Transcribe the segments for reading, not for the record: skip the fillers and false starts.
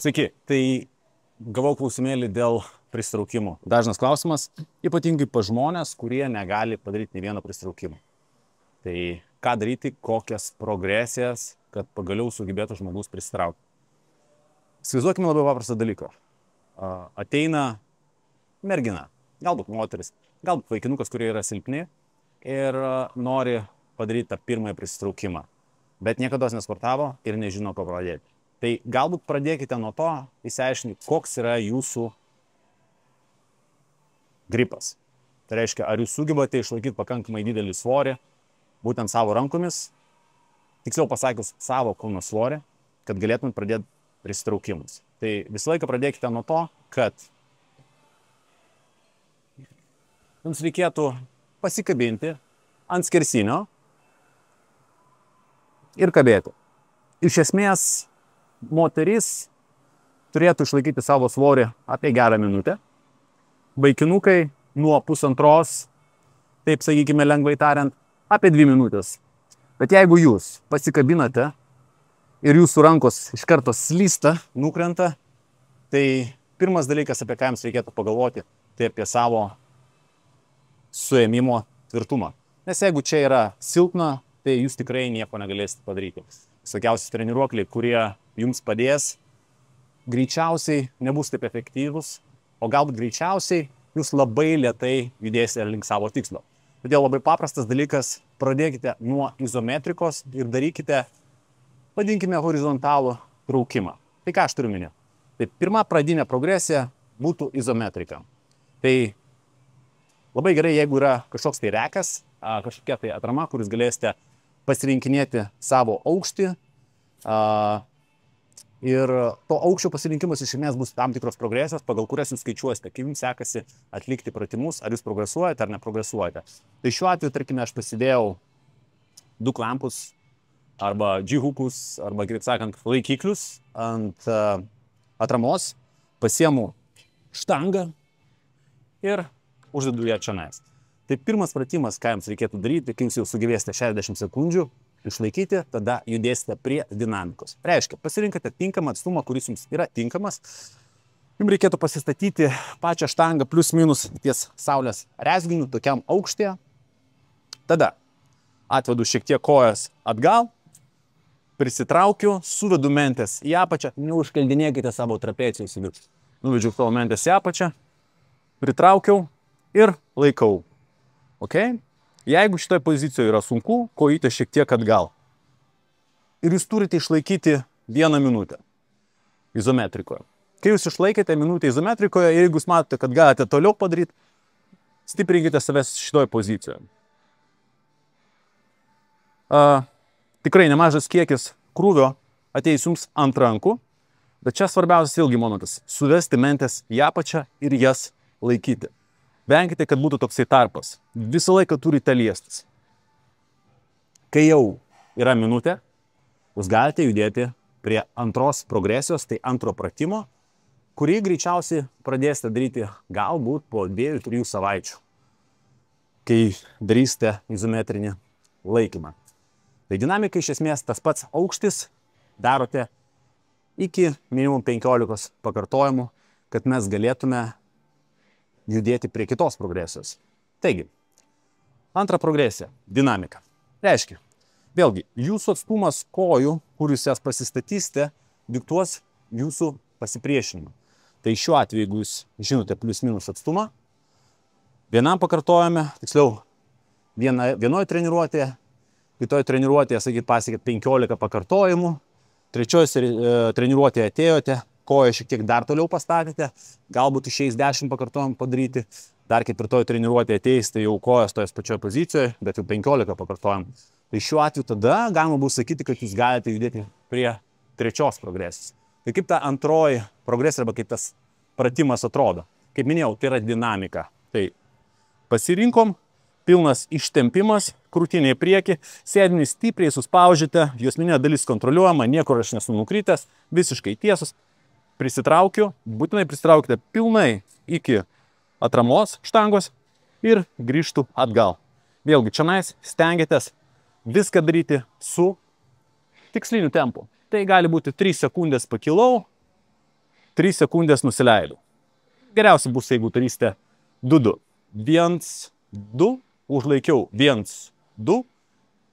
Sveiki, tai gavau klausimėlį dėl pristraukimų. Dažnas klausimas, ypatingai pa žmonės, kurie negali padaryti nei vieno pristraukimo. Tai ką daryti, kokias progresijas, kad pagaliau sugebėtų žmogus pristraukti. Įsivaizduokime labai paprastą dalyką. Ateina mergina, galbūt moteris, galbūt vaikinukas, kurie yra silpni ir nori padaryti tą pirmąjį pristraukimą, bet niekada nesportavo ir nežino, ko pradėti. Tai galbūt pradėkite nuo to, išsiaiškinti, koks yra jūsų gripas. Tai reiškia, ar jūs sugebate išlaikyti pakankamai didelį svorį, būtent savo rankomis, tiksliau pasakius, savo kūno svorį, kad galėtumėt pradėti pristraukimus. Tai visą laiką pradėkite nuo to, kad jums reikėtų pasikabinti ant skersinio ir kabėti. Iš esmės, moteris turėtų išlaikyti savo svorį apie gerą minutę. Vaikinukai nuo pusantros, taip sakykime lengvai tariant, apie 2 minutės. Bet jeigu jūs pasikabinate ir jūsų rankos iš karto slysta, nukrenta, tai pirmas dalykas, apie ką jums reikėtų pagalvoti, tai apie savo suėmimo tvirtumą. Nes jeigu čia yra silpna, tai jūs tikrai nieko negalėsite padaryti. Visokiausi treniruokliai, kurie jums padės, greičiausiai nebus taip efektyvus, o galbūt greičiausiai jūs labai lėtai judėsite link savo tikslo. Todėl labai paprastas dalykas, pradėkite nuo izometrikos ir darykite, vadinkime, horizontalų traukimą. Tai ką aš turiu minėti? Tai pirma pradinė progresija būtų izometrika. Tai labai gerai, jeigu yra kažkoks tai rekas, kažkokia tai atrama, kuris galėsite pasirinkinėti savo aukštį. Ir to aukščio pasirinkimas iš esmės bus tam tikros progresijos, pagal kurias jūs skaičiuosite, kaip jums sekasi atlikti pratimus, ar jūs progresuojate ar neprogresuojate. Tai šiuo atveju, tarkime, aš pasidėjau 2 klampus arba G-hookus, arba, kitaip sakant, laikiklius ant atramos, pasiemu štangą ir uždedu ją čionais. Tai pirmas pratimas, ką jums reikėtų daryti, kai jūs jau sugebėsite 60 sekundžių išlaikyti, tada judėsite prie dinamikos. Reiškia, pasirinkate tinkamą atstumą, kuris jums yra tinkamas. Jums reikėtų pasistatyti pačią štangą plius minus ties saulės rezginiu, tokiam aukštėje. Tada atvedu šiek tiek kojas atgal, prisitraukiu, suvedu mentės į apačią, neužkeldinėkite savo trapecijos į viršų. Nuvedžiu savo mentės į apačią, pritraukiau ir laikau. Okay? Jeigu šitoje pozicijoje yra sunku, kojytė šiek tiek atgal. Ir jūs turite išlaikyti 1 minutę izometrikoje. Kai jūs išlaikėte minutę izometrikoje ir jeigu jūs matote, kad galite toliau padaryti, stiprinkite savęs šitoje pozicijoje. Tikrai nemažas kiekis krūvio ateis jums ant rankų, bet čia svarbiausias ilgi momentas – suvesti mentės į apačią ir jas laikyti. Venkite, kad būtų toksai tarpas. Visą laiką turite liestis. Kai jau yra minutė, jūs galite judėti prie antros progresijos, tai antro pratimo, kurį greičiausiai pradėsite daryti galbūt po 2-3 savaičių, kai darysite izometrinį laikymą. Tai dinamika iš esmės tas pats aukštis darote iki minimum 15 pakartojimų, kad mes galėtume judėti prie kitos progresijos. Taigi, antra progresija – dinamika. Reiškia, vėlgi, jūsų atstumas kojų, kur jūs jas pasistatysite, diktuos jūsų pasipriešinimą. Tai šiuo atveju, jeigu jūs žinote plius minus atstumą, vienam pakartojame, tiksliau, vienoje treniruotėje, kitoje treniruotėje, sakyt, pasiekėt 15 pakartojimų, trečioje treniruotėje atėjote, koją šiek tiek dar toliau pastatėte, galbūt išeis 10 pakartojimų padaryti, dar 4 treniruotėje ateisite jau kojas toje pačioje pozicijoje, bet jau 15 pakartojimų. Tai šiuo atveju tada galima bus sakyti, kad jūs galite judėti prie 3 progresijos. Tai kaip ta antroji progresija arba kaip tas pratimas atrodo? Kaip minėjau, tai yra dinamika. Tai pasirinkom, pilnas ištempimas, krūtinė į priekį, sėdinį stipriai suspaudžiate, juosmeninė dalis kontroliuojama, niekur aš nesu nukritęs, visiškai tiesus. Prisitraukiu, būtinai prisitraukite pilnai iki atramos štangos ir grįžtų atgal. Vėlgi, čionais stengiatės viską daryti su tiksliniu tempu. Tai gali būti 3 sekundės pakilau, 3 sekundės nusileidau. Geriausia bus, jeigu darysite 2-2. 1-2, užlaikiau. 1-2,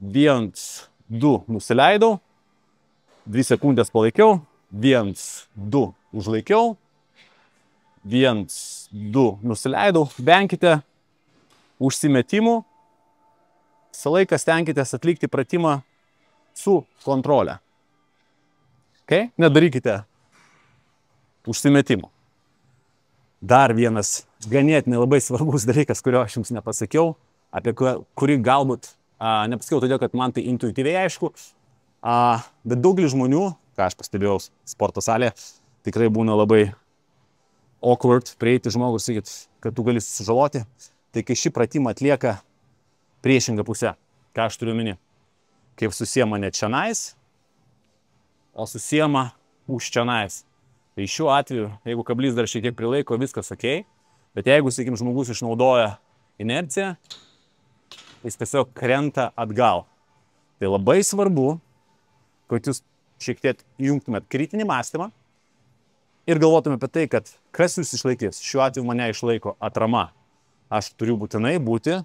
1-2, nusileidau. 2 sekundės palaikiau. 1-2, užlaikiau. 1-2, nusileidau. Venkite užsimetimų. Visą laiką stenkitės atlikti pratimą su kontrole. Okay? Nedarykite užsimetimų. Dar vienas ganėtinai labai svarbus dalykas, kurio aš jums nepasakiau, apie kurį galbūt nepasakiau, todėl kad man tai intuityviai aišku, bet daugelis žmonių, ką aš pastebėjau sporto salėje, tikrai būna labai awkward prieiti žmogus, sakyti, kad tu gali sužaloti. Tai kai šį pratimą atlieka priešingą pusę, ką aš turiu omeny, kaip susiema ne čionais, o susiema už čionais. Tai šiuo atveju, jeigu kablys dar šiek tiek prilaiko, viskas ok, bet jeigu, sakykim, žmogus išnaudoja inerciją, jis tiesiog krenta atgal. Tai labai svarbu, kad jūs šiek tiek įjungtumėt kritinį mąstymą ir galvotumėt apie tai, kad kas jūs išlaikys. Šiuo atveju mane išlaiko atrama. Aš turiu būtinai būti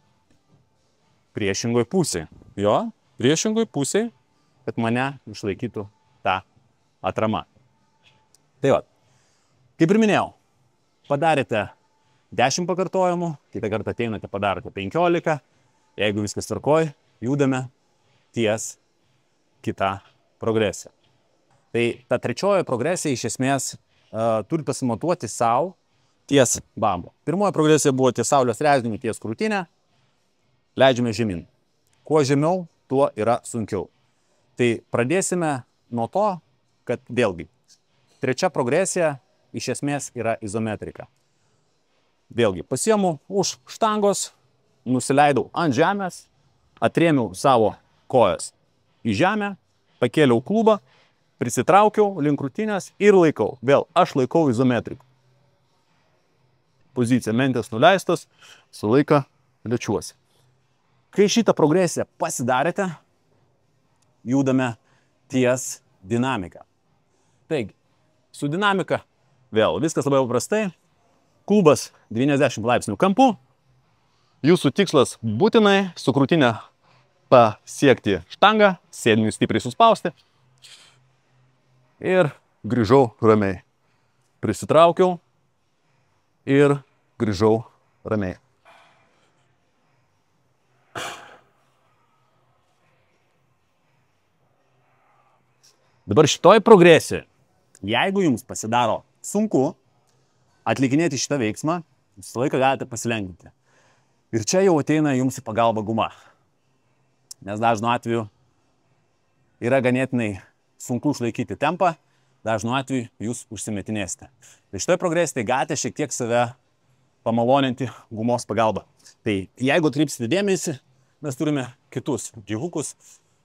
priešingoj pusėje. Jo, priešingoj pusėje, kad mane išlaikytų ta atrama. Tai va, kaip ir minėjau, padarėte 10 pakartojimų, kitą kartą ateinate, padarote 15, jeigu viskas tvarkoj, judame ties kitą progresiją. Tai ta trečioji progresija iš esmės turi pasimatuoti savo ties bambo. Pirmoji progresija buvo ties saulės rezginiu, ties krūtinę, leidžiame žemyn. Kuo žemiau, tuo yra sunkiau. Tai pradėsime nuo to, kad vėlgi, trečia progresija iš esmės yra izometrika. Vėlgi, pasiemu už štangos, nusileidau ant žemės, atrėmiau savo kojas į žemę, pakėliau klubą, prisitraukiau link krūtinės ir laikau. Vėl, aš laikau izometriku. Pozicija mentės nuleistos, su laiką lečiuosi. Kai šitą progresiją pasidarėte, judame ties dinamiką. Taigi, su dinamika, vėl, viskas labai paprastai. Klubas 90 laipsnių kampu. Jūsų tikslas būtinai su krūtinė pasiekti štangą, sėdiniui stipriai suspausti. Ir grįžau ramiai. Prisitraukiau ir grįžau ramiai. Dabar šitoj progresijai, jeigu jums pasidaro sunku atlikinėti šitą veiksmą, visą laiką galite pasilengvinti. Ir čia jau ateina jums į pagalbą guma. Nes dažnu atveju yra ganėtinai sunku išlaikyti tempą, dažnu atveju jūs užsimetinėsite. Tai šitoj progresijai galite šiek tiek save pamaloninti gumos pagalbą. Tai jeigu atkreipsite dėmesį, mes turime kitus džihukus.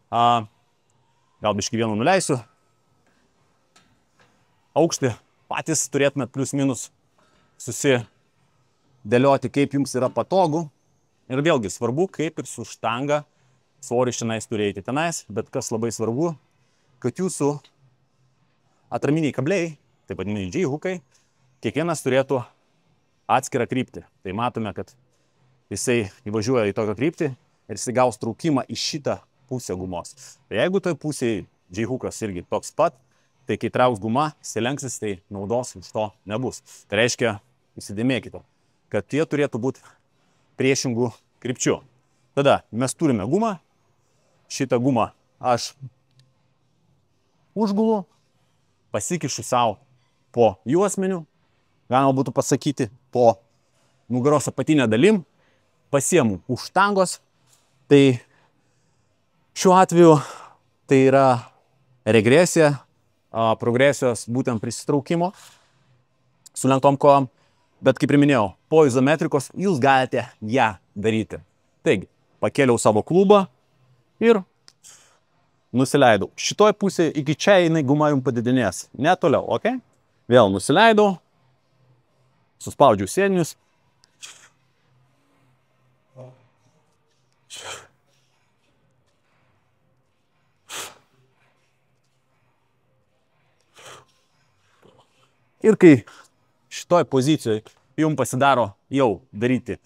Gal biškį vienu nuleisiu. Aukštį patys turėtumėt plius minus susidėlioti, kaip jums yra patogu. Ir vėlgi svarbu, kaip ir su štanga svoris šiandien turėti tenais, bet kas labai svarbu, kad jūsų atraminiai kabliai, taip vadinami J-hookai, kiekvienas turėtų atskirą kryptį. Tai matome, kad jisai įvažiuoja į tokią kryptį ir jisai gaus traukimą į šitą pusę gumos. Tai jeigu toj pusėje J-hookas irgi toks pat, tai kai trauks guma, įsilenksis, tai naudos iš to nebus. Tai reiškia, įsidėmėkite, kad jie turėtų būti priešingų krypčių. Tada mes turime gumą, šitą gumą aš užgulu, pasikišu savo po juosmeniu, galima būtų pasakyti, po nugaros apatinę dalim, pasiemu už štangos, tai šiuo atveju tai yra regresija, progresijos būtent prisitraukimo su lenktom kojom, bet kaip ir minėjau, po izometrikos jūs galite ją daryti. Taigi, pakėliau savo klubą ir nusileidau. Šitoj pusėje iki čia jinai guma jums padidinės. Ne toliau, ok? Vėl nusileidau, suspaudžiu sėdinius. Ir kai šitoj pozicijoje jums pasidaro jau daryti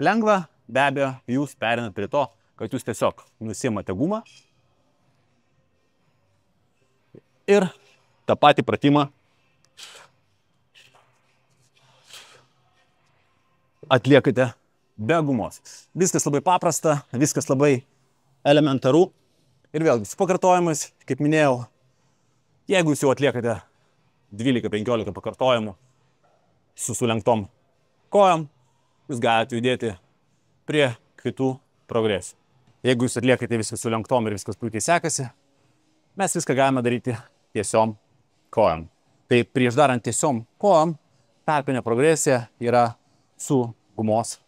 lengva, be abejo, jūs perinat prie to, kad jūs tiesiog nusimate gumą ir tą patį pratimą atliekate be gumos. Viskas labai paprasta, viskas labai elementaru. Ir vėlgi, su pakartojimais, kaip minėjau, jeigu jūs jau atliekate 12-15 pakartojimų su sulenktom kojom, jūs galite judėti prie kitų progresijų. Jeigu jūs atliekate viską sulenktom ir viskas puikiai sekasi, mes viską galime daryti tiesiom kojom. Tai prieš darant tiesiom kojom, tarpinė progresija yra su gumos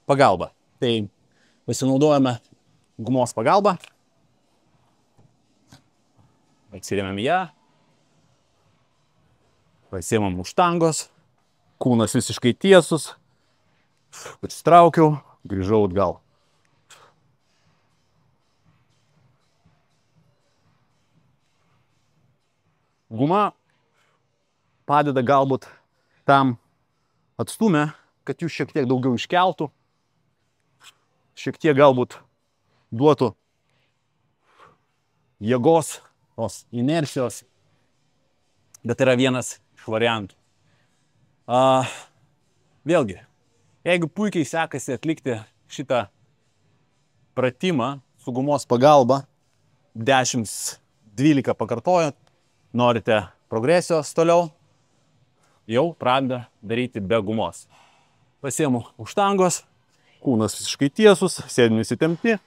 pagalba. Tai pasinaudojame gumos pagalba, atsiremiam ją, pasiemam už štangos, kūnas visiškai tiesus, atsitraukiau, grįžau atgal. Guma padeda galbūt tam atstume, kad jūs šiek tiek daugiau iškeltų, šiek tiek galbūt duotų jėgos, tos inercijos, bet yra vienas iš variantų. Vėlgi, jeigu puikiai sekasi atlikti šitą pratimą su gumos pagalba, 10-12 pakartojant, norite progresijos toliau, jau pradeda daryti be gumos. Pasiemu už štangos, kūnas visiškai tiesus, sėdimi įsitempti.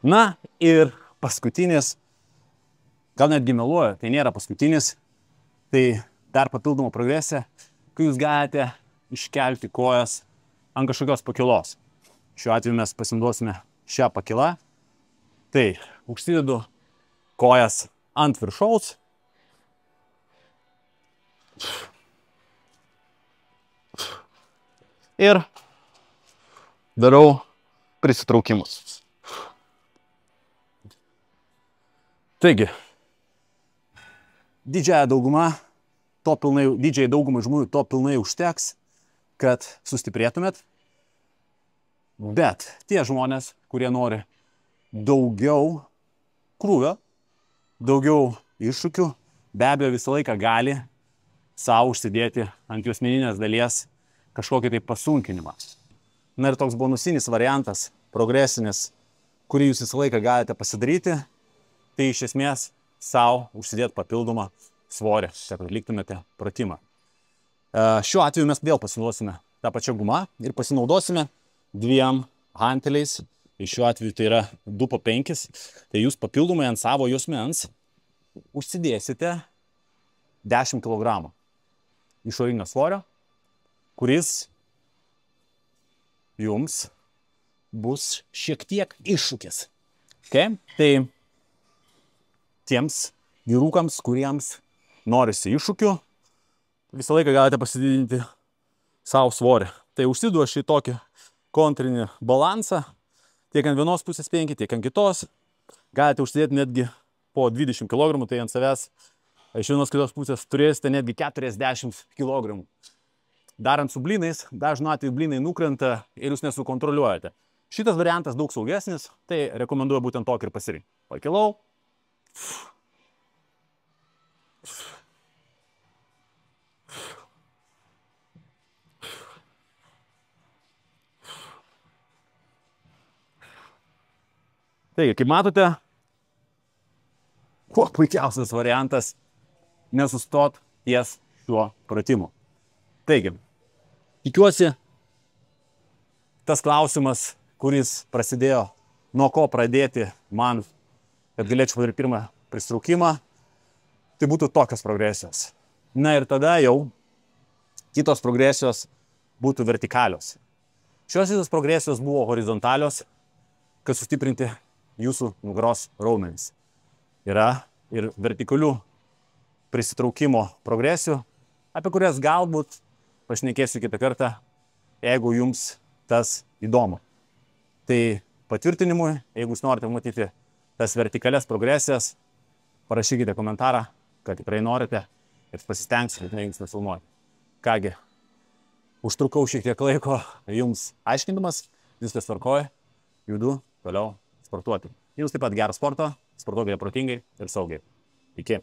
Na ir paskutinis, gal netgi meluoju, tai nėra paskutinis, tai dar papildoma progresija, kai jūs galite iškelti kojas ant kažkokios pakilos. Šiuo atveju mes pasimduosime šią pakilą. Tai užsidedu kojas ant viršaus. Ir darau prisitraukimus. Taigi, didžiai daugumai žmonių to pilnai užteks, kad sustiprėtumėt. Bet tie žmonės, kurie nori daugiau krūvio, daugiau iššūkių, be abejo visą laiką gali savo užsidėti ant juosmeninės dalies kažkokį tai pasunkinimą. Na ir toks bonusinis variantas, progresinis, kurį jūs visą laiką galite pasidaryti, tai iš esmės savo užsidėti papildomą svorį, kad atliktumėte pratimą. Šiuo atveju mes vėl pasinaudosime tą pačią gumą ir pasinaudosime dviem hanteliais. Šiuo atveju tai yra 2 po 5. Tai jūs papildomai ant savo juosmens užsidėsite 10 kg išorinio svorio, kuris jums bus šiek tiek iššūkis. Okay? Tai tiems vyrukams, kuriems norisi iššūkių, visą laiką galite pasididinti savo svorį. Tai užsidedu aš į tokį kontrinį balansą, tiek ant vienos pusės 5, tiek ant kitos. Galite užsidėti netgi po 20 kg, tai ant savęs iš vienos kitos pusės turėsite netgi 40 kg. Darant su blynais, dažnu atveju blynai nukrenta ir jūs nesukontroliuojate. Šitas variantas daug saugesnis, tai rekomenduoju būtent tokį ir pasirinkti. Pakilau. Taigi, kaip matote, kuo puikiausias variantas nesustot ties šiuo pratimu. Taigi, tikiuosi, tas klausimas, kuris prasidėjo, nuo ko pradėti man, kad galėčiau padaryti pirmą pristraukimą, tai būtų tokios progresijos. Na ir tada jau kitos progresijos būtų vertikalios. Šios visos progresijos buvo horizontalios, kad sustiprinti jūsų nugaros raumenis. Yra ir vertikalių prisitraukimo progresijų, apie kurias galbūt pašnekėsiu kitą kartą, jeigu jums tas įdomu. Tai patvirtinimui. Jeigu jūs norite matyti tas vertikalias progresijas, parašykite komentarą, kad tikrai norite ir pasistengsiu, kad jums nefilmuoti. Kągi, užtrukau šiek tiek laiko jums aiškindamas, viskas tvarkoja, judu toliau sportuoti. Jums taip pat gerą sportą, sportuokite protingai ir saugiai. Iki.